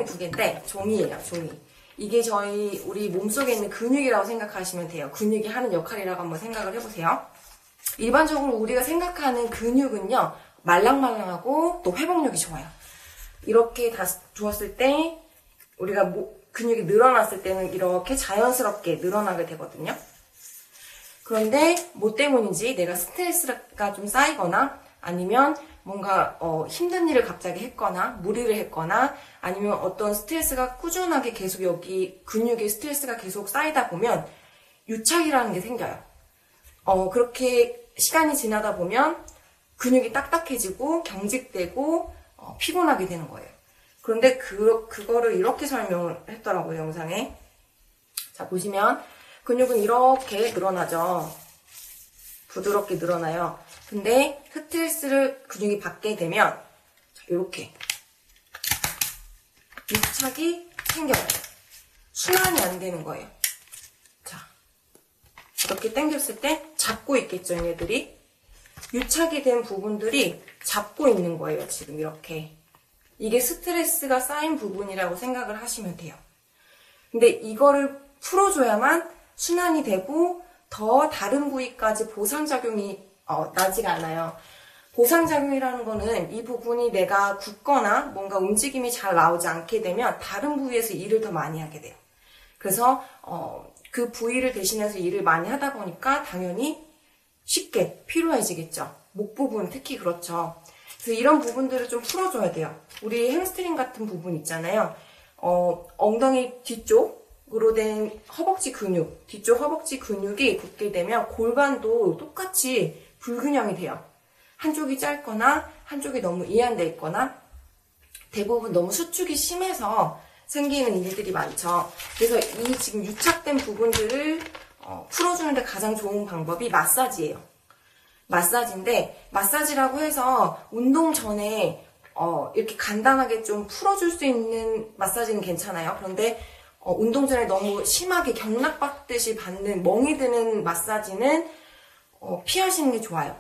두 개인데 종이에요, 종이. 이게 우리 몸속에 있는 근육이라고 생각하시면 돼요. 근육이 하는 역할이라고 한번 생각을 해보세요. 일반적으로 우리가 생각하는 근육은요, 말랑말랑하고 또 회복력이 좋아요. 이렇게 다 두었을 때 우리가 근육이 늘어났을 때는 이렇게 자연스럽게 늘어나게 되거든요. 그런데 뭐 때문인지 내가 스트레스가 좀 쌓이거나 아니면 뭔가 힘든 일을 갑자기 했거나 무리를 했거나 아니면 어떤 스트레스가 꾸준하게 계속 여기 근육에 스트레스가 계속 쌓이다 보면 유착이라는 게 생겨요. 그렇게 시간이 지나다 보면 근육이 딱딱해지고 경직되고 피곤하게 되는 거예요. 그런데 그거를 이렇게 설명을 했더라고요, 영상에. 자, 보시면 근육은 이렇게 늘어나죠. 부드럽게 늘어나요. 근데 스트레스를 근육이 받게 되면 이렇게 유착이 생겨요. 순환이 안 되는 거예요. 자, 이렇게 당겼을 때 잡고 있겠죠, 얘네들이. 유착이 된 부분들이 잡고 있는 거예요, 지금 이렇게. 이게 스트레스가 쌓인 부분이라고 생각을 하시면 돼요. 근데 이거를 풀어줘야만 순환이 되고 더 다른 부위까지 보상작용이 나지가 않아요. 보상작용이라는 거는 이 부분이 내가 굳거나 뭔가 움직임이 잘 나오지 않게 되면 다른 부위에서 일을 더 많이 하게 돼요. 그래서 그 부위를 대신해서 일을 많이 하다 보니까 당연히 쉽게 피로해지겠죠. 목 부분 특히 그렇죠. 그래서 이런 부분들을 좀 풀어줘야 돼요. 우리 햄스트링 같은 부분 있잖아요. 엉덩이 뒤쪽으로 된 허벅지 근육, 뒤쪽 허벅지 근육이 굳게 되면 골반도 똑같이 불균형이 돼요. 한쪽이 짧거나 한쪽이 너무 이완돼 있거나 대부분 너무 수축이 심해서 생기는 일들이 많죠. 그래서 이 지금 유착된 부분들을 풀어주는데 가장 좋은 방법이 마사지예요. 마사지인데 마사지라고 해서 운동 전에 이렇게 간단하게 좀 풀어줄 수 있는 마사지는 괜찮아요. 그런데 운동 전에 너무 심하게 경락받듯이 받는 멍이 드는 마사지는 피하시는 게 좋아요.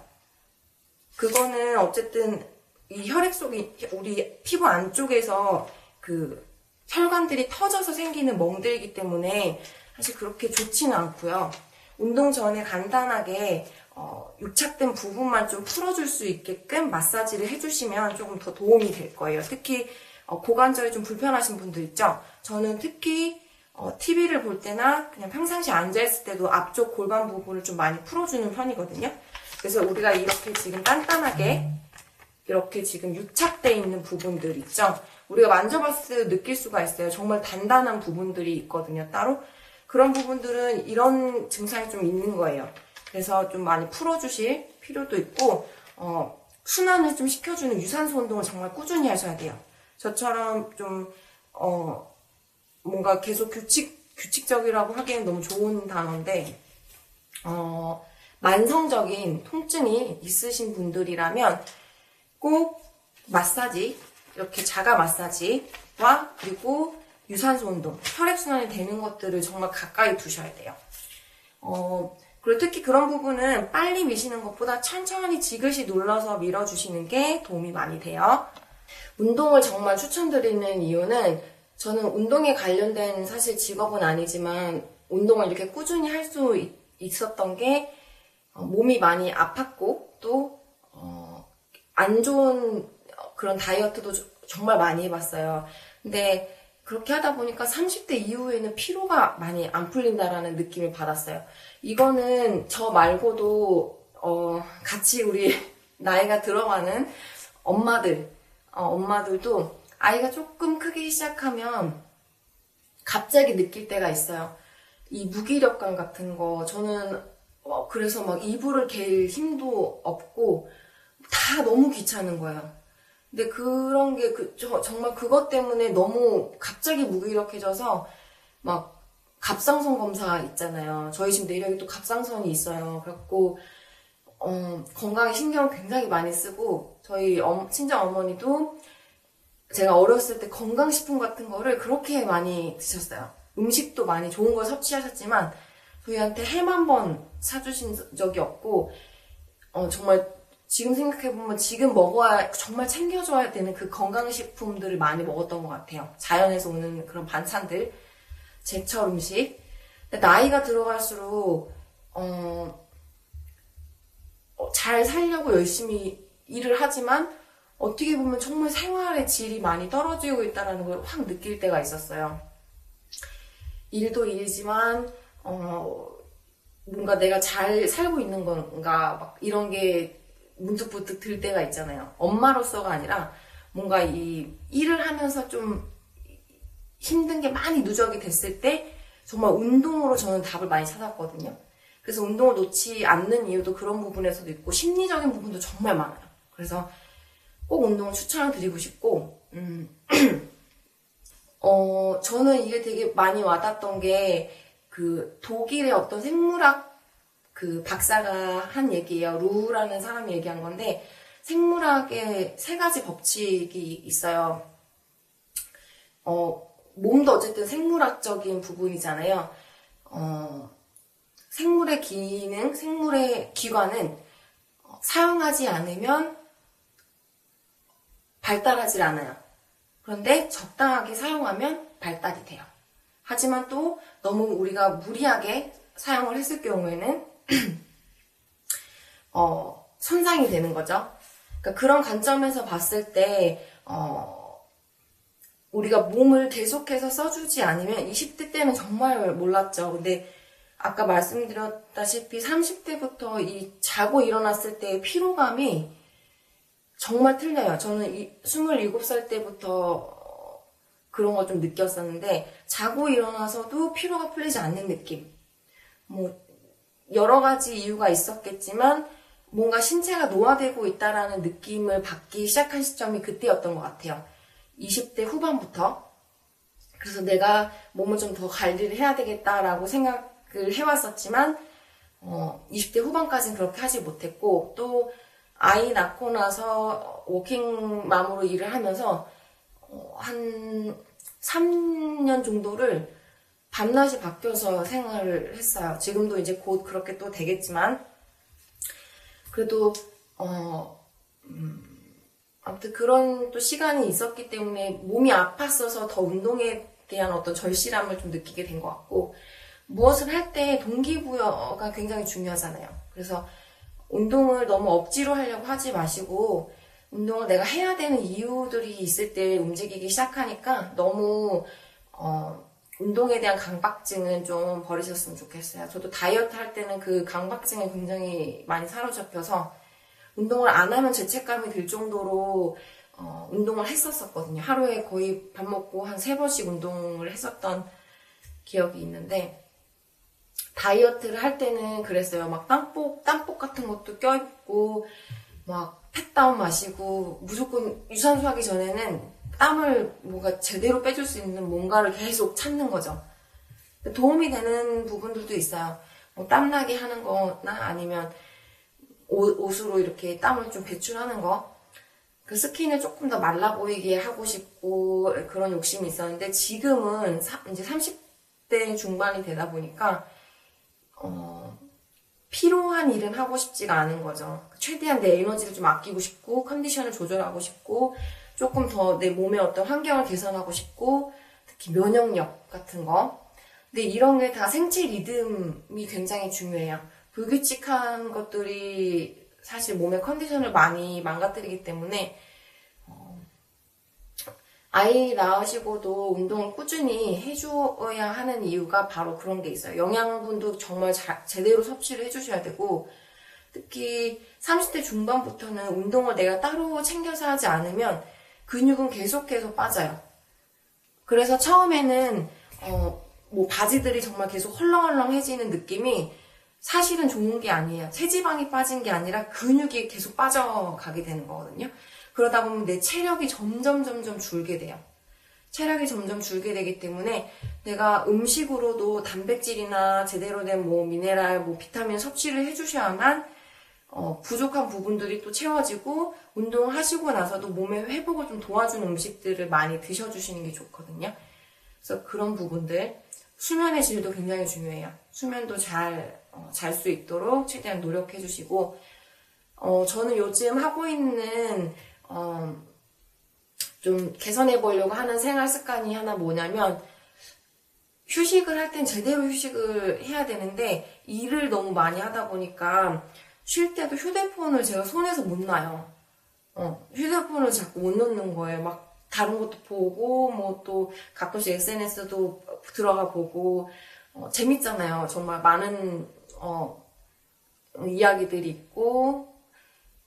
그거는 어쨌든 이 혈액 속에 우리 피부 안쪽에서 그 혈관들이 터져서 생기는 멍들이기 때문에 사실 그렇게 좋지는 않고요. 운동 전에 간단하게 유착된 부분만 좀 풀어줄 수 있게끔 마사지를 해주시면 조금 더 도움이 될 거예요. 특히 고관절이 좀 불편하신 분들 있죠? 저는 특히 TV를 볼 때나 그냥 평상시에 앉아있을 때도 앞쪽 골반 부분을 좀 많이 풀어주는 편이거든요. 그래서 우리가 이렇게 지금 단단하게 이렇게 지금 유착되어 있는 부분들 있죠? 우리가 만져봤을 때 느낄 수가 있어요. 정말 단단한 부분들이 있거든요, 따로. 그런 부분들은 이런 증상이 좀 있는 거예요. 그래서 좀 많이 풀어주실 필요도 있고, 순환을 좀 시켜주는 유산소 운동을 정말 꾸준히 하셔야 돼요. 저처럼 좀, 뭔가 계속 규칙적이라고 하기엔 너무 좋은 단어인데, 만성적인 통증이 있으신 분들이라면 꼭 마사지, 이렇게 자가 마사지와 그리고 유산소 운동, 혈액순환이 되는 것들을 정말 가까이 두셔야 돼요. 그리고 특히 그런 부분은 빨리 미시는 것보다 천천히 지그시 눌러서 밀어주시는 게 도움이 많이 돼요. 운동을 정말 추천드리는 이유는 저는 운동에 관련된 사실 직업은 아니지만 운동을 이렇게 꾸준히 할 수 있었던 게 몸이 많이 아팠고 또 안 좋은 그런 다이어트도 정말 많이 해봤어요. 근데 그렇게 하다 보니까 30대 이후에는 피로가 많이 안 풀린다라는 느낌을 받았어요. 이거는 저 말고도 같이 우리 나이가 들어가는 엄마들도 아이가 조금 크기 시작하면 갑자기 느낄 때가 있어요. 이 무기력감 같은 거. 저는 그래서 막 이불을 갤 힘도 없고 다 너무 귀찮은 거예요. 근데 그런 게 정말 그것 때문에 너무 갑자기 무기력해져서 막 갑상선 검사 있잖아요. 저희 집 내력이 또 갑상선이 있어요. 그래갖고 건강에 신경 굉장히 많이 쓰고 저희 친정 어머니도 제가 어렸을 때 건강식품 같은 거를 그렇게 많이 드셨어요. 음식도 많이 좋은 걸 섭취하셨지만 저희한테 햄 한 번 사주신 적이 없고 정말 지금 생각해보면 지금 먹어야, 정말 챙겨줘야 되는 그 건강식품들을 많이 먹었던 것 같아요. 자연에서 오는 그런 반찬들, 제철 음식. 근데 나이가 들어갈수록, 잘 살려고 열심히 일을 하지만, 어떻게 보면 정말 생활의 질이 많이 떨어지고 있다는 걸 확 느낄 때가 있었어요. 일도 일이지만, 뭔가 내가 잘 살고 있는 건가, 막 이런 게 문득문득 들 때가 있잖아요. 엄마로서가 아니라 뭔가 이 일을 하면서 좀 힘든 게 많이 누적이 됐을 때 정말 운동으로 저는 답을 많이 찾았거든요. 그래서 운동을 놓지 않는 이유도 그런 부분에서도 있고 심리적인 부분도 정말 많아요. 그래서 꼭 운동을 추천을 드리고 싶고 저는 이게 되게 많이 와닿았던 게 그 독일의 어떤 생물학 그 박사가 한 얘기예요. 루라는 사람이 얘기한 건데 생물학에 3가지 법칙이 있어요. 몸도 어쨌든 생물학적인 부분이잖아요. 생물의 기능, 생물의 기관은 사용하지 않으면 발달하지 않아요. 그런데 적당하게 사용하면 발달이 돼요. 하지만 또 너무 우리가 무리하게 사용을 했을 경우에는 손상이 되는 거죠. 그러니까 그런 관점에서 봤을 때 우리가 몸을 계속해서 써주지 않으면 20대 때는 정말 몰랐죠. 근데 아까 말씀드렸다시피 30대부터 이 자고 일어났을 때의 피로감이 정말 틀려요. 저는 27살 때부터 그런 걸 좀 느꼈었는데 자고 일어나서도 피로가 풀리지 않는 느낌. 뭐 여러 가지 이유가 있었겠지만 뭔가 신체가 노화되고 있다라는 느낌을 받기 시작한 시점이 그때였던 것 같아요. 20대 후반부터. 그래서 내가 몸을 좀 더 관리를 해야 되겠다라고 생각을 해왔었지만 20대 후반까지는 그렇게 하지 못했고 또 아이 낳고 나서 워킹맘으로 일을 하면서 한 3년 정도를 밤낮이 바뀌어서 생활을 했어요. 지금도 이제 곧 그렇게 또 되겠지만 그래도 아무튼 그런 또 시간이 있었기 때문에 몸이 아팠어서 더 운동에 대한 어떤 절실함을 좀 느끼게 된 것 같고 무엇을 할 때 동기부여가 굉장히 중요하잖아요. 그래서 운동을 너무 억지로 하려고 하지 마시고 운동을 내가 해야 되는 이유들이 있을 때 움직이기 시작하니까 너무 운동에 대한 강박증은 좀 버리셨으면 좋겠어요. 저도 다이어트 할 때는 그 강박증에 굉장히 많이 사로잡혀서 운동을 안 하면 죄책감이 들 정도로 운동을 했었거든요. 하루에 거의 밥 먹고 한 3번씩 운동을 했었던 기억이 있는데 다이어트를 할 때는 그랬어요. 막 땀복 같은 것도 껴입고 막 펫다운 마시고 무조건 유산소 하기 전에는 땀을 뭔가 제대로 빼줄 수 있는 뭔가를 계속 찾는 거죠. 도움이 되는 부분들도 있어요. 뭐 땀나게 하는 거나 아니면 옷으로 이렇게 땀을 좀 배출하는 거. 그 스킨을 조금 더 말라 보이게 하고 싶고 그런 욕심이 있었는데 지금은 이제 30대 중반이 되다 보니까 피로한 일은 하고 싶지가 않은 거죠. 최대한 내 에너지를 좀 아끼고 싶고 컨디션을 조절하고 싶고 조금 더 내 몸의 어떤 환경을 개선하고 싶고 특히 면역력 같은 거. 근데 이런 게 다 생체 리듬이 굉장히 중요해요. 불규칙한 것들이 사실 몸의 컨디션을 많이 망가뜨리기 때문에 아이 낳으시고도 운동을 꾸준히 해줘야 하는 이유가 바로 그런 게 있어요. 영양분도 정말 제대로 섭취를 해주셔야 되고 특히 30대 중반부터는 운동을 내가 따로 챙겨서 하지 않으면 근육은 계속해서 빠져요. 그래서 처음에는 뭐 바지들이 정말 계속 헐렁헐렁해지는 느낌이 사실은 좋은 게 아니에요. 체지방이 빠진 게 아니라 근육이 계속 빠져가게 되는 거거든요. 그러다 보면 내 체력이 점점 줄게 돼요. 체력이 점점 줄게 되기 때문에 내가 음식으로도 단백질이나 제대로 된 뭐 미네랄, 뭐 비타민 섭취를 해주셔야만 부족한 부분들이 또 채워지고 운동을 하시고 나서도 몸의 회복을 좀 도와주는 음식들을 많이 드셔주시는 게 좋거든요. 그래서 그런 부분들, 수면의 질도 굉장히 중요해요. 수면도 잘 수 있도록 최대한 노력해 주시고 저는 요즘 하고 있는, 좀 개선해 보려고 하는 생활 습관이 하나 뭐냐면, 휴식을 할 땐 제대로 휴식을 해야 되는데, 일을 너무 많이 하다 보니까, 쉴 때도 휴대폰을 제가 손에서 못 놔요. 휴대폰을 자꾸 못 놓는 거예요. 막, 다른 것도 보고, 뭐 또 가끔씩 SNS도 들어가 보고, 재밌잖아요. 정말 많은, 이야기들이 있고,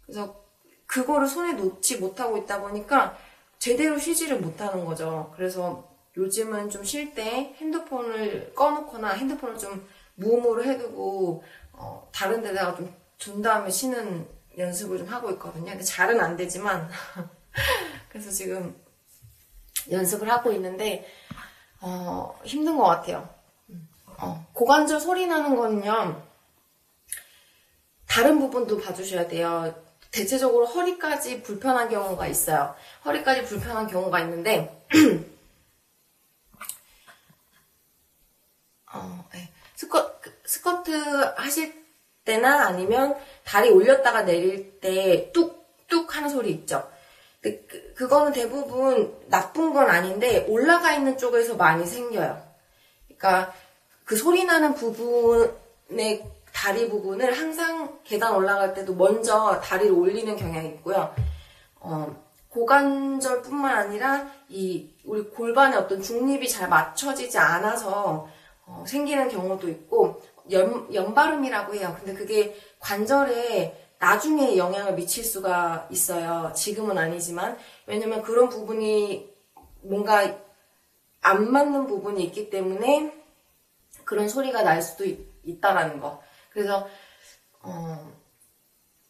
그래서 그거를 손에 놓지 못하고 있다 보니까 제대로 쉬지를 못하는 거죠. 그래서 요즘은 좀 쉴 때 핸드폰을 꺼놓거나 핸드폰을 좀 무음으로 해두고 다른 데다가 좀 둔 다음에 쉬는 연습을 좀 하고 있거든요. 근데 잘은 안 되지만 그래서 지금 연습을 하고 있는데 힘든 것 같아요. 고관절 소리 나는 거는요. 다른 부분도 봐주셔야 돼요. 대체적으로 허리까지 불편한 경우가 있어요. 허리까지 불편한 경우가 있는데 스쿼트 하실 때나 아니면 다리 올렸다가 내릴 때 뚝뚝 하는 소리 있죠. 그거는 대부분 나쁜 건 아닌데 올라가 있는 쪽에서 많이 생겨요. 그러니까 그 소리 나는 부분의 다리 부분을 항상 계단 올라갈 때도 먼저 다리를 올리는 경향이 있고요. 고관절뿐만 아니라 우리 골반의 어떤 중립이 잘 맞춰지지 않아서 생기는 경우도 있고 연발음이라고 해요. 근데 그게 관절에 나중에 영향을 미칠 수가 있어요. 지금은 아니지만 왜냐면 그런 부분이 뭔가 안 맞는 부분이 있기 때문에 그런 소리가 날 수도 있다라는 거. 그래서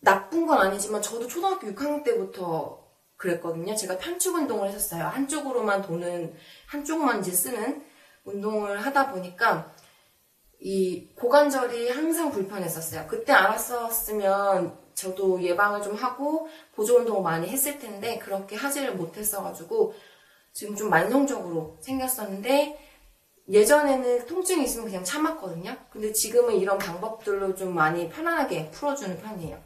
나쁜 건 아니지만 저도 초등학교 6학년 때부터 그랬거든요. 제가 편축 운동을 했었어요. 한쪽만 이제 쓰는 운동을 하다 보니까 이 고관절이 항상 불편했었어요. 그때 알았었으면 저도 예방을 좀 하고 보조 운동을 많이 했을 텐데 그렇게 하지를 못했어가지고 지금 좀 만성적으로 생겼었는데 예전에는 통증이 있으면 그냥 참았거든요. 근데 지금은 이런 방법들로 좀 많이 편안하게 풀어주는 편이에요.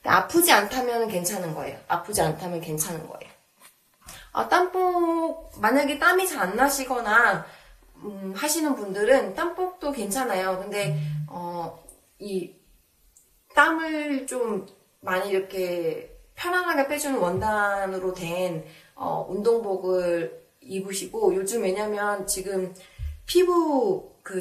근데 아프지 않다면 괜찮은 거예요. 아프지 않다면 괜찮은 거예요. 땀복, 만약에 땀이 잘 안 나시거나, 하시는 분들은 땀복도 괜찮아요. 근데, 이 땀을 좀 많이 이렇게 편안하게 빼주는 원단으로 된, 운동복을 입으시고, 요즘 왜냐면 지금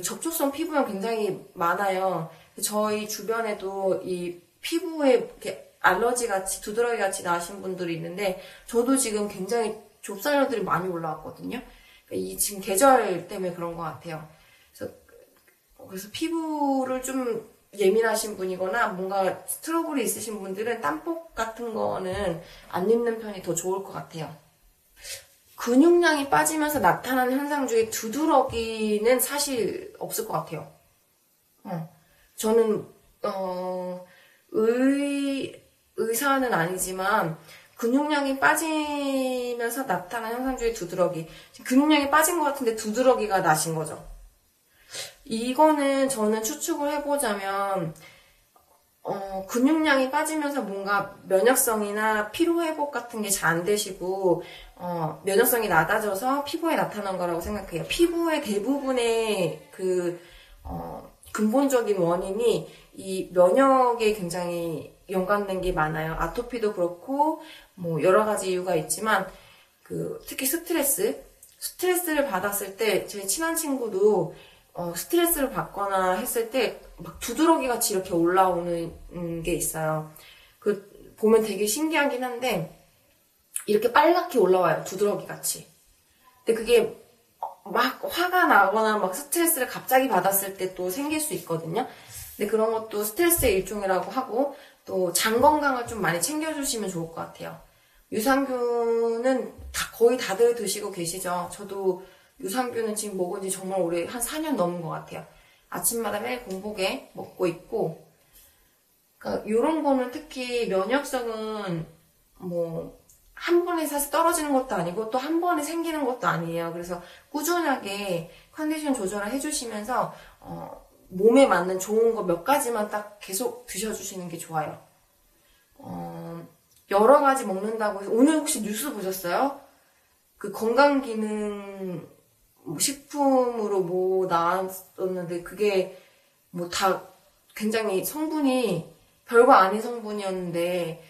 접촉성 피부염 굉장히 많아요. 저희 주변에도 이 피부에 이렇게 알러지 같이, 두드러기 같이 나신 분들이 있는데, 저도 지금 굉장히 좁쌀러들이 많이 올라왔거든요. 이 지금 계절 때문에 그런 것 같아요. 그래서 피부를 좀 예민하신 분이거나 뭔가 트러블이 있으신 분들은 땀복 같은 거는 안 입는 편이 더 좋을 것 같아요. 근육량이 빠지면서 나타나는 현상 중에 두드러기는 사실 없을 것 같아요. 저는 의사는 아니지만 근육량이 빠지면서 나타나는 현상 중에 두드러기. 근육량이 빠진 것 같은데 두드러기가 나신 거죠. 이거는 저는 추측을 해보자면 근육량이 빠지면서 뭔가 면역성이나 피로회복 같은 게 잘 안 되시고 면역성이 낮아져서 피부에 나타난 거라고 생각해요. 피부의 대부분의 근본적인 원인이 이 면역에 굉장히 연관된 게 많아요. 아토피도 그렇고 뭐 여러 가지 이유가 있지만 특히 스트레스를 받았을 때 제 친한 친구도 스트레스를 받거나 했을 때 막 두드러기 같이 이렇게 올라오는 게 있어요. 보면 되게 신기하긴 한데 이렇게 빨갛게 올라와요. 두드러기 같이. 근데 그게 막 화가 나거나 막 스트레스를 갑자기 받았을 때 또 생길 수 있거든요. 근데 그런 것도 스트레스의 일종이라고 하고 또 장 건강을 좀 많이 챙겨주시면 좋을 것 같아요. 유산균은 거의 다들 드시고 계시죠. 저도 유산균은 지금 먹은 지 정말 오래 한 4년 넘은 것 같아요. 아침마다 매일 공복에 먹고 있고 그러니까 이런 거는 특히 면역성은 뭐 한 번에 사실 떨어지는 것도 아니고 또 한 번에 생기는 것도 아니에요. 그래서 꾸준하게 컨디션 조절을 해주시면서 몸에 맞는 좋은 거 몇 가지만 딱 계속 드셔주시는 게 좋아요. 여러 가지 먹는다고 해서, 오늘 혹시 뉴스 보셨어요? 그 건강기능 식품으로 뭐 나왔었는데, 그게 뭐 다 굉장히 성분이 별거 아닌 성분이었는데,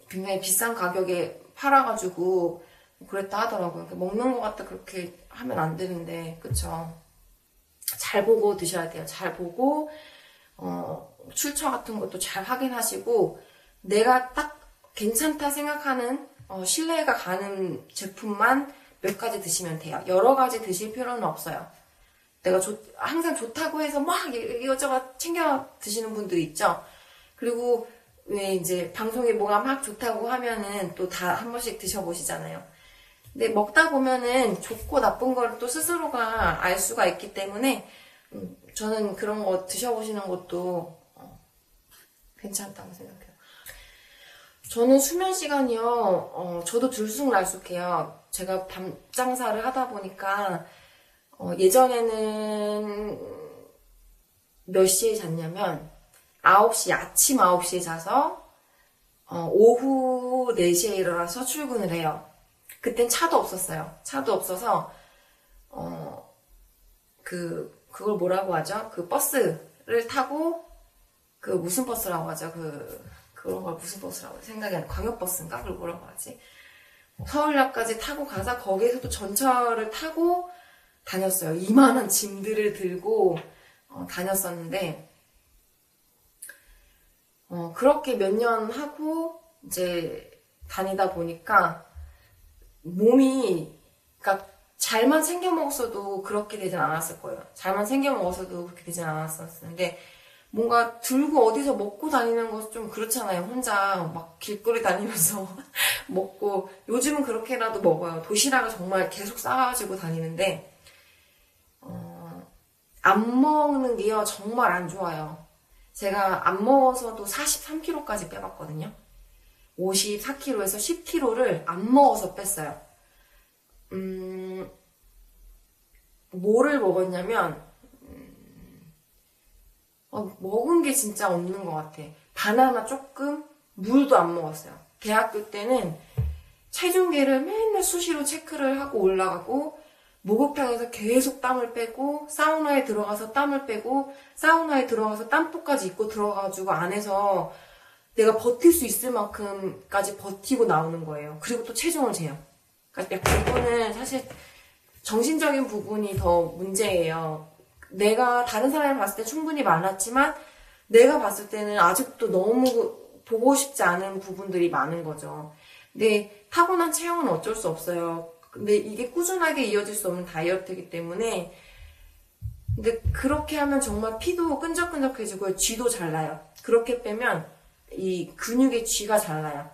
굉장히 비싼 가격에 팔아가지고 그랬다 하더라고요. 먹는 것 같다 그렇게 하면 안 되는데, 그쵸? 잘 보고 드셔야 돼요. 잘 보고, 출처 같은 것도 잘 확인하시고, 내가 딱 괜찮다 생각하는, 신뢰가 가는 제품만 몇 가지 드시면 돼요. 여러 가지 드실 필요는 없어요. 내가 항상 좋다고 해서 막 이것저것 챙겨 드시는 분들이 있죠. 그리고 왜 이제 방송에 뭐가 막 좋다고 하면은 또 다 한 번씩 드셔보시잖아요. 근데 먹다 보면은 좋고 나쁜 걸 또 스스로가 알 수가 있기 때문에 저는 그런 거 드셔보시는 것도 괜찮다고 생각해요. 저는 수면 시간이요, 저도 들쑥날쑥해요. 제가 밤 장사를 하다 보니까 예전에는 몇 시에 잤냐면 9시, 아침 9시에 자서 오후 4시에 일어나서 출근을 해요. 그땐 차도 없었어요. 차도 없어서 그걸 뭐라고 하죠? 그 버스를 타고, 그 무슨 버스라고 하죠? 그런 걸 무슨 버스라고 하죠? 생각이 안 나. 광역버스인가? 그걸 뭐라고 하지? 서울역까지 타고 가서 거기에서도 전철을 타고 다녔어요. 이만한 짐들을 들고 다녔었는데, 그렇게 몇 년 하고 이제 다니다 보니까 몸이, 그러니까 잘만 챙겨 먹었어도 그렇게 되진 않았을 거예요. 잘만 챙겨 먹었어도 그렇게 되진 않았었는데, 뭔가 들고 어디서 먹고 다니는 거 좀 그렇잖아요. 혼자 막 길거리 다니면서 먹고, 요즘은 그렇게라도 먹어요. 도시락을 정말 계속 싸가지고 다니는데, 안 먹는 게요, 정말 안 좋아요. 제가 안 먹어서도 43kg까지 빼봤거든요. 54kg에서 10kg를 안 먹어서 뺐어요. 뭐를 먹었냐면, 먹은 게 진짜 없는 것 같아. 바나나 조금, 물도 안 먹었어요. 대학교 때는 체중계를 맨날 수시로 체크를 하고 올라가고, 목욕탕에서 계속 땀을 빼고, 사우나에 들어가서 땀을 빼고, 사우나에 들어가서 땀포까지 입고 들어가가지고 안에서 내가 버틸 수 있을 만큼까지 버티고 나오는 거예요. 그리고 또 체중을 재요. 그러니까 이거는 사실 정신적인 부분이 더 문제예요. 내가 다른 사람이 봤을 때 충분히 많았지만 내가 봤을 때는 아직도 너무 보고 싶지 않은 부분들이 많은 거죠. 근데 타고난 체형은 어쩔 수 없어요. 근데 이게 꾸준하게 이어질 수 없는 다이어트이기 때문에, 근데 그렇게 하면 정말 피도 끈적끈적해지고 쥐도 잘 나요. 그렇게 빼면 이 근육의 쥐가 잘 나요.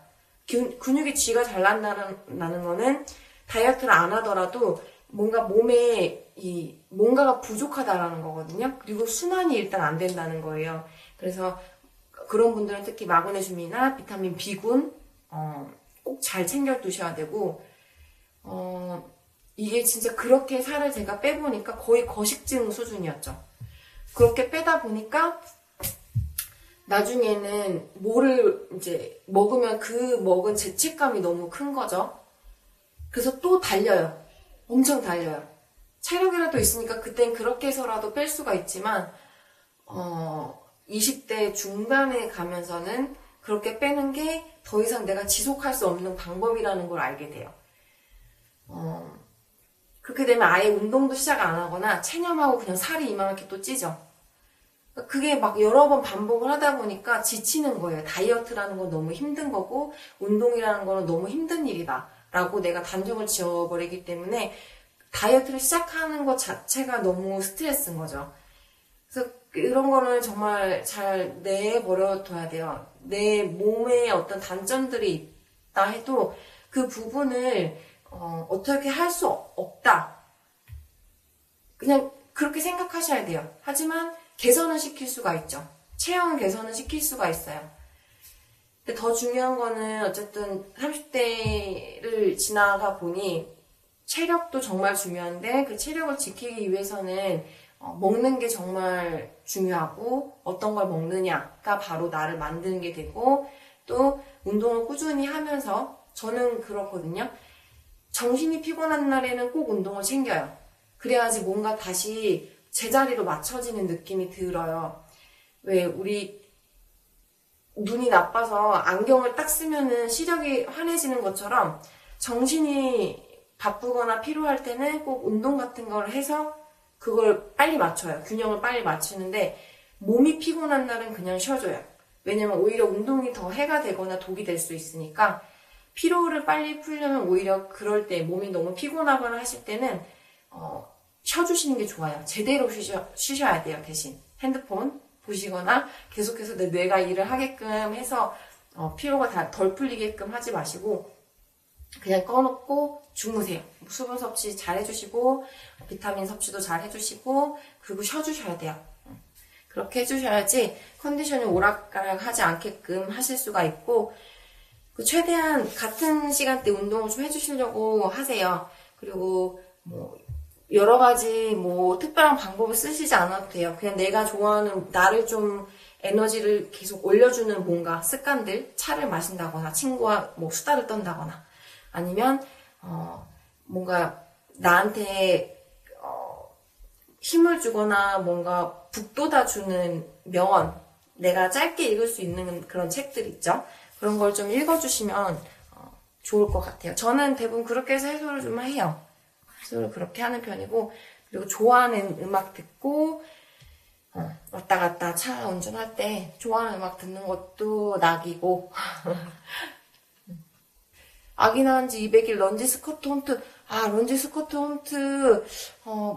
근육의 쥐가 잘 난다는 거는 다이어트를 안 하더라도 뭔가 몸에 뭔가가 부족하다라는 거거든요. 그리고 순환이 일단 안 된다는 거예요. 그래서 그런 분들은 특히 마그네슘이나 비타민 B군 꼭 잘 챙겨 두셔야 되고, 이게 진짜 그렇게 살을 제가 빼보니까 거의 거식증 수준이었죠. 그렇게 빼다 보니까 나중에는 뭐를 이제 먹으면 그 먹은 죄책감이 너무 큰 거죠. 그래서 또 달려요. 엄청 달려요. 체력이라도 있으니까 그땐 그렇게 해서라도 뺄 수가 있지만 20대 중반에 가면서는 그렇게 빼는 게 더 이상 내가 지속할 수 없는 방법이라는 걸 알게 돼요. 그렇게 되면 아예 운동도 시작 안 하거나 체념하고 그냥 살이 이만하게 또 찌죠. 그게 막 여러 번 반복을 하다 보니까 지치는 거예요. 다이어트라는 건 너무 힘든 거고 운동이라는 거는 너무 힘든 일이다 라고 내가 단정을 지어버리기 때문에 다이어트를 시작하는 것 자체가 너무 스트레스인 거죠. 그래서 이런 거를 정말 잘 내버려둬야 돼요. 내 몸에 어떤 단점들이 있다 해도 그 부분을 어떻게 할 수 없다. 그냥 그렇게 생각하셔야 돼요. 하지만 개선을 시킬 수가 있죠. 체형은 개선을 시킬 수가 있어요. 근데 더 중요한 거는 어쨌든 30대를 지나가 보니 체력도 정말 중요한데 그 체력을 지키기 위해서는 먹는 게 정말 중요하고 어떤 걸 먹느냐가 바로 나를 만드는 게 되고 또 운동을 꾸준히 하면서 저는 그렇거든요. 정신이 피곤한 날에는 꼭 운동을 챙겨요. 그래야지 뭔가 다시 제자리로 맞춰지는 느낌이 들어요. 왜 우리 눈이 나빠서 안경을 딱 쓰면은 시력이 환해지는 것처럼 정신이 바쁘거나 피로할 때는 꼭 운동 같은 걸 해서 그걸 빨리 맞춰요. 균형을 빨리 맞추는데 몸이 피곤한 날은 그냥 쉬어줘요. 왜냐면 오히려 운동이 더 해가 되거나 독이 될 수 있으니까 피로를 빨리 풀려면 오히려 그럴 때 몸이 너무 피곤하거나 하실 때는 쉬어주시는 게 좋아요. 제대로 쉬셔야 돼요. 대신 핸드폰 보시거나 계속해서 내 뇌가 일을 하게끔 해서 피로가 다 덜 풀리게끔 하지 마시고 그냥 꺼놓고 주무세요. 수분 섭취 잘 해주시고 비타민 섭취도 잘 해주시고 그리고 쉬어주셔야 돼요. 그렇게 해주셔야지 컨디션이 오락가락 하지 않게끔 하실 수가 있고 최대한 같은 시간대 운동을 좀 해주시려고 하세요. 그리고 뭐 여러 가지 뭐 특별한 방법을 쓰시지 않아도 돼요. 그냥 내가 좋아하는 나를 좀 에너지를 계속 올려주는 뭔가 습관들, 차를 마신다거나 친구와 뭐 수다를 떤다거나 아니면 뭔가 나한테 힘을 주거나 뭔가 북돋아주는 명언, 내가 짧게 읽을 수 있는 그런 책들 있죠. 그런 걸 좀 읽어주시면 좋을 것 같아요. 저는 대부분 그렇게 해서 해소를 좀 해요. 해소를 그렇게 하는 편이고 그리고 좋아하는 음악 듣고 왔다 갔다 차 운전할 때 좋아하는 음악 듣는 것도 낙이고 아기 낳은 지 200일 런지 스쿼트 홈트. 런지 스쿼트 홈트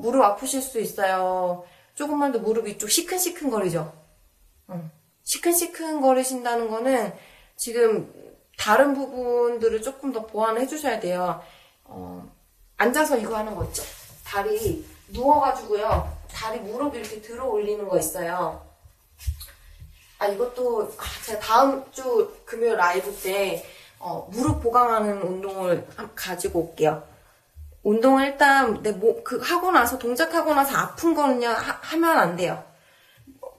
무릎 아프실 수 있어요. 조금만 더 무릎이 좀 시큰시큰거리죠. 시큰시큰거리신다는 거는 지금 다른 부분들을 조금 더 보완을 해주셔야 돼요. 앉아서 이거 하는 거 있죠. 다리 누워가지고요. 다리 무릎 이렇게 들어 올리는 거 있어요. 이것도 제가 다음 주 금요일 라이브 때 무릎 보강하는 운동을 가지고 올게요. 운동을 일단 하고 나서 동작하고 나서 아픈 거는요 하면 안 돼요.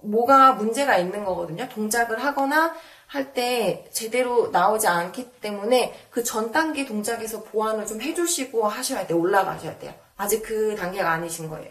뭐가 문제가 있는 거거든요. 동작을 하거나 할 때 제대로 나오지 않기 때문에 그 전 단계 동작에서 보완을 좀 해주시고 하셔야 돼요. 올라가셔야 돼요. 아직 그 단계가 아니신 거예요.